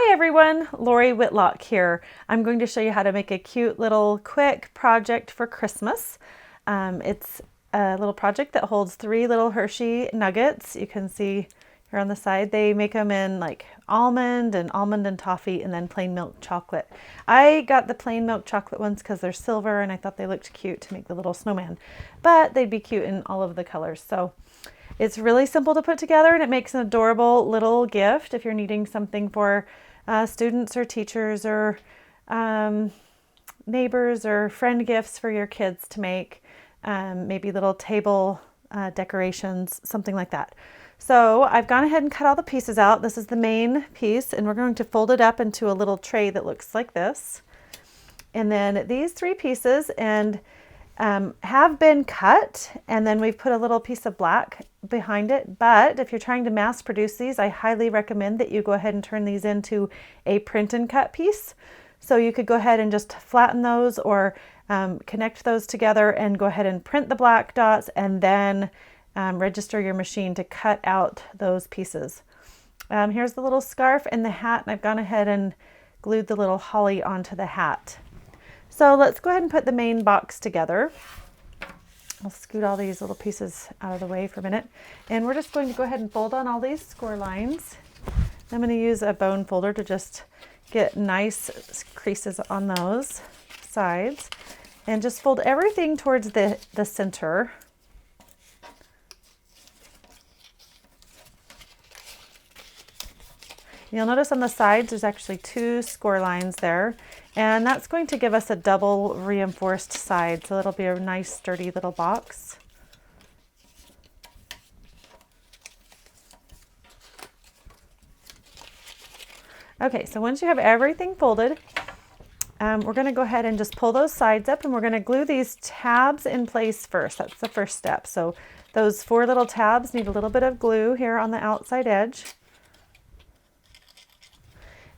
Hi everyone, Lori Whitlock here. I'm going to show you how to make a cute little quick project for Christmas. It's a little project that holds 3 little Hershey nuggets. You can see here on the side, they make them in like almond and toffee and then plain milk chocolate. I got the plain milk chocolate ones because they're silver and I thought they looked cute to make the little snowman, but they'd be cute in all of the colors. So it's really simple to put together and it makes an adorable little gift if you're needing something for students or teachers or neighbors or friend gifts for your kids to make, maybe little table decorations, something like that. So I've gone ahead and cut all the pieces out. This is the main piece and we're going to fold it up into a little tray that looks like this. And then these 3 pieces have been cut, and then we've put a little piece of black behind it. But if you're trying to mass produce these, I highly recommend that you go ahead and turn these into a print and cut piece. So you could go ahead and just flatten those or connect those together and go ahead and print the black dots and then register your machine to cut out those pieces. Here's the little scarf and the hat, and I've gone ahead and glued the little holly onto the hat. So let's go ahead and put the main box together. I'll scoot all these little pieces out of the way for a minute. And we're just going to go ahead and fold on all these score lines. I'm going to use a bone folder to just get nice creases on those sides. And just fold everything towards the center. You'll notice on the sides there's actually 2 score lines there, and that's going to give us a double reinforced side, so it'll be a nice sturdy little box. Okay, so once you have everything folded, we're going to go ahead and just pull those sides up, and we're going to glue these tabs in place first. That's the first step. So those 4 little tabs need a little bit of glue here on the outside edge.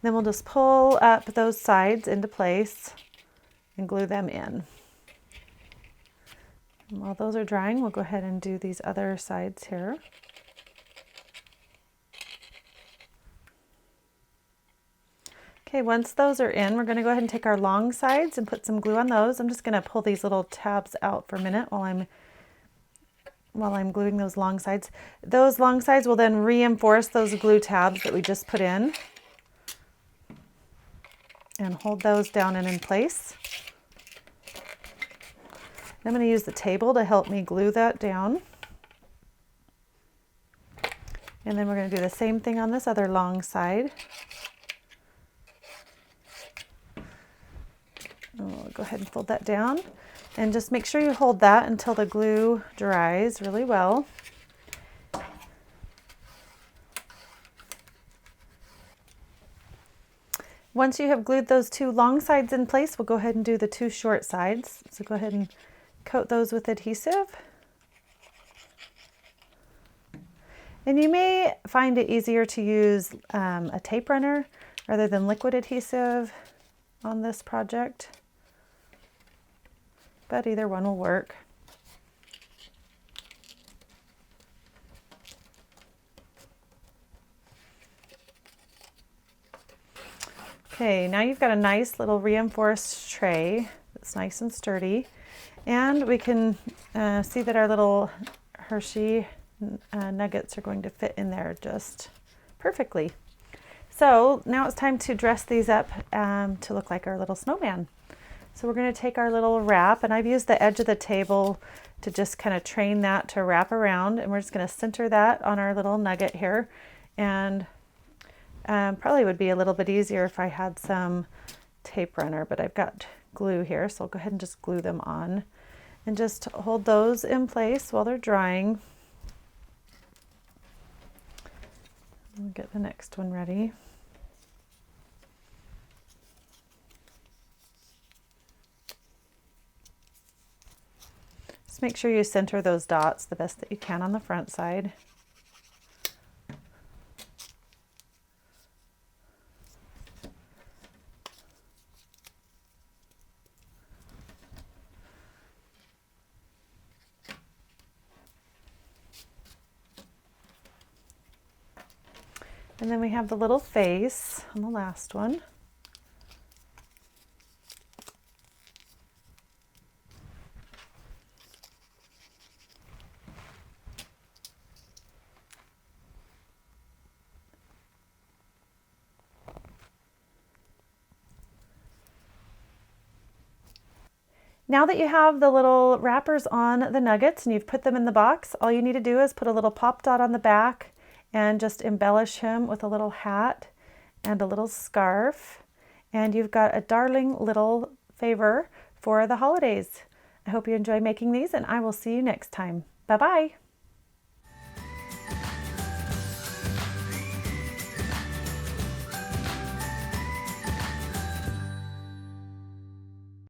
Then we'll just pull up those sides into place and glue them in. And while those are drying, we'll go ahead and do these other sides here. Okay, once those are in, we're going to go ahead and take our long sides and put some glue on those. I'm just going to pull these little tabs out for a minute while I'm gluing those long sides. Those long sides will then reinforce those glue tabs that we just put in. And hold those down and in place. I'm going to use the table to help me glue that down. And then we're going to do the same thing on this other long side. We'll go ahead and fold that down. And just make sure you hold that until the glue dries really well. Once you have glued those 2 long sides in place, we'll go ahead and do the 2 short sides. So go ahead and coat those with adhesive. And you may find it easier to use a tape runner rather than liquid adhesive on this project, but either one will work. Okay, now you've got a nice little reinforced tray that's nice and sturdy, and we can see that our little Hershey nuggets are going to fit in there just perfectly. So now it's time to dress these up to look like our little snowman. So we're going to take our little wrap, and I've used the edge of the table to just kind of train that to wrap around, and we're just going to center that on our little nugget here. And probably would be a little bit easier if I had some tape runner, but I've got glue here, so I'll go ahead and just glue them on and just hold those in place while they're drying. We'll get the next one ready. Just make sure you center those dots the best that you can on the front side. And then we have the little face on the last one. Now that you have the little wrappers on the nuggets and you've put them in the box, all you need to do is put a little pop dot on the back and just embellish him with a little hat and a little scarf. And you've got a darling little favor for the holidays. I hope you enjoy making these, and I will see you next time. Bye-bye.